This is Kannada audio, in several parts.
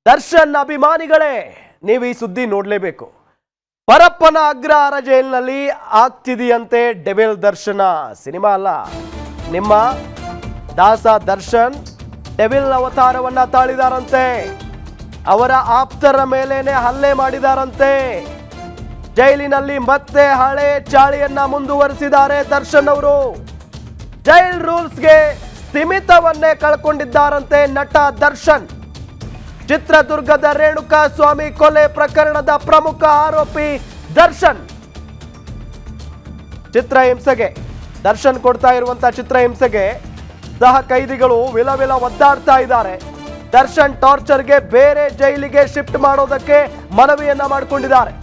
ದರ್ಶನ್ ಅಭಿಮಾನಿಗಳೇ, ನೀವು ಈ ಸುದ್ದಿ ನೋಡಲೇಬೇಕು. ಪರಪ್ಪನ ಅಗ್ರಹಾರ ಜೈಲಿನಲ್ಲಿ ಆಗ್ತಿದೆಯಂತೆ ಡೆವಿಲ್ ದರ್ಶನ. ಸಿನಿಮಾ ಅಲ್ಲ, ನಿಮ್ಮ ದಾಸ ದರ್ಶನ್ ಡೆವಿಲ್ ಅವತಾರವನ್ನ ತಾಳಿದಾರಂತೆ. ಅವರ ಆಪ್ತರ ಮೇಲೇನೆ ಹಲ್ಲೆ ಮಾಡಿದಾರಂತೆ. ಜೈಲಿನಲ್ಲಿ ಮತ್ತೆ ಹಳೆ ಚಾಳಿಯನ್ನ ಮುಂದುವರಿಸಿದ್ದಾರೆ ದರ್ಶನ್ ಅವರು. ಜೈಲ್ ರೂಲ್ಸ್ಗೆ ಸ್ಥಿಮಿತವನ್ನೇ ಕಳ್ಕೊಂಡಿದ್ದಾರಂತೆ ನಟ ದರ್ಶನ್. ಚಿತ್ರದುರ್ಗದ ರೇಣುಕಾ ಸ್ವಾಮಿ ಕೊಲೆ ಪ್ರಕರಣದ ಪ್ರಮುಖ ಆರೋಪಿ ದರ್ಶನ್. ಚಿತ್ರಹಿಂಸೆಗೆ ದರ್ಶನ್ ಕೊಡ್ತಾ ಇರುವಂತಹ ಚಿತ್ರಹಿಂಸೆಗೆ ಸಹ ಕೈದಿಗಳು ವಿಲವಿಲ ಒದ್ದಾಡ್ತಾ ಇದ್ದಾರೆ. ದರ್ಶನ್ ಟಾರ್ಚರ್ಗೆ ಬೇರೆ ಜೈಲಿಗೆ ಶಿಫ್ಟ್ ಮಾಡೋದಕ್ಕೆ ಮನವಿಯನ್ನ ಮಾಡಿಕೊಂಡಿದ್ದಾರೆ.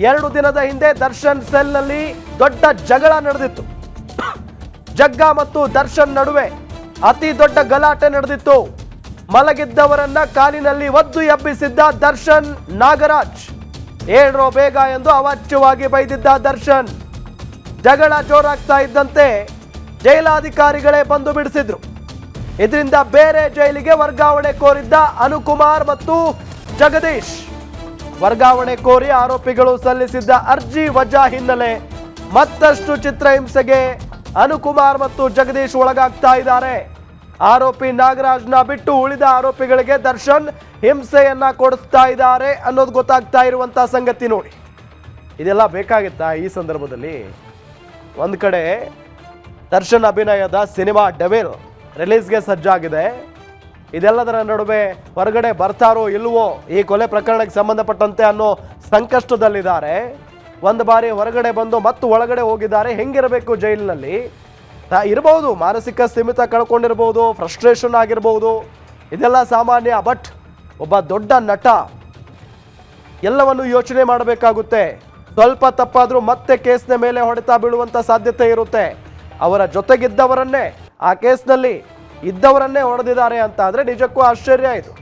2 ದಿನದ ಹಿಂದೆ ದರ್ಶನ್ ಸೆಲ್ನಲ್ಲಿ ದೊಡ್ಡ ಜಗಳ ನಡೆದಿತ್ತು. ಜಗ್ಗ ಮತ್ತು ದರ್ಶನ್ ನಡುವೆ ಅತಿ ದೊಡ್ಡ ಗಲಾಟೆ ನಡೆದಿತ್ತು. ಮಲಗಿದ್ದವರನ್ನ ಕಾಲಿನಲ್ಲಿ ಒದ್ದು ಎಬ್ಬಿಸಿದ್ದ ದರ್ಶನ್ ನಾಗರಾಜ್. ಏಳ್ರೋ ಬೇಗ ಎಂದು ಅವಾಚ್ಯವಾಗಿ ಬೈದಿದ್ದ ದರ್ಶನ್. ಜಗಳ ಜೋರಾಗ್ತಾ ಇದ್ದಂತೆ ಜೈಲಾಧಿಕಾರಿಗಳೇ ಬಂದು ಬಿಡಿಸಿದ್ರು. ಇದರಿಂದ ಬೇರೆ ಜೈಲಿಗೆ ವರ್ಗಾವಣೆ ಕೋರಿದ್ದ ಅನುಕುಮಾರ್ ಮತ್ತು ಜಗದೀಶ್. ವರ್ಗಾವಣೆ ಕೋರಿ ಆರೋಪಿಗಳು ಸಲ್ಲಿಸಿದ್ದ ಅರ್ಜಿ ವಜಾ ಹಿನ್ನೆಲೆ ಮತ್ತಷ್ಟು ಚಿತ್ರಹಿಂಸೆಗೆ ಅನುಕುಮಾರ್ ಮತ್ತು ಜಗದೀಶ್ ಒಳಗಾಗ್ತಾ ಇದ್ದಾರೆ. ಆರೋಪಿ ನಾಗರಾಜ್ನ ಬಿಟ್ಟು ಉಳಿದ ಆರೋಪಿಗಳಿಗೆ ದರ್ಶನ್ ಹಿಂಸೆಯನ್ನ ಕೊಡಿಸ್ತಾ ಇದ್ದಾರೆ ಅನ್ನೋದು ಗೊತ್ತಾಗ್ತಾ ಇರುವಂತಹ ಸಂಗತಿ ನೋಡಿ. ಇದೆಲ್ಲ ಬೇಕಾಗಿತ್ತಾ ಈ ಸಂದರ್ಭದಲ್ಲಿ? ಒಂದು ಕಡೆ ದರ್ಶನ್ ಅಭಿನಯದ ಸಿನಿಮಾ ಡೆವಿಲ್ ರಿಲೀಸ್ಗೆ ಸಜ್ಜಾಗಿದೆ. ಇದೆಲ್ಲದರ ನಡುವೆ ಹೊರಗಡೆ ಬರ್ತಾರೋ ಇಲ್ವೋ ಈ ಕೊಲೆ ಪ್ರಕರಣಕ್ಕೆ ಸಂಬಂಧಪಟ್ಟಂತೆ ಅನ್ನೋ ಸಂಕಷ್ಟದಲ್ಲಿದ್ದಾರೆ. ಒಂದು ಬಾರಿ ಹೊರಗಡೆ ಬಂದು ಮತ್ತು ಒಳಗಡೆ ಹೋಗಿದ್ದಾರೆ. ಹೆಂಗಿರಬೇಕು ಜೈಲಿನಲ್ಲಿ ಇರಬಹುದು, ಮಾನಸಿಕ ಸ್ಥಿಮಿತ ಕಳ್ಕೊಂಡಿರ್ಬೋದು, ಫ್ರಸ್ಟ್ರೇಷನ್ ಆಗಿರ್ಬೋದು, ಇದೆಲ್ಲ ಸಾಮಾನ್ಯ. ಬಟ್ ಒಬ್ಬ ದೊಡ್ಡ ನಟ ಎಲ್ಲವನ್ನು ಯೋಚನೆ ಮಾಡಬೇಕಾಗುತ್ತೆ. ಸ್ವಲ್ಪ ತಪ್ಪಾದರೂ ಮತ್ತೆ ಕೇಸ್ನ ಮೇಲೆ ಹೊಡೆತ ಬೀಳುವಂಥ ಸಾಧ್ಯತೆ ಇರುತ್ತೆ. ಅವರ ಜೊತೆಗಿದ್ದವರನ್ನೇ, ಆ ಕೇಸ್ನಲ್ಲಿ ಇದ್ದವರನ್ನೇ ಹೊಡೆದಿದ್ದಾರೆ ಅಂತ ಅಂದರೆ ನಿಜಕ್ಕೂ ಆಶ್ಚರ್ಯ ಇದು.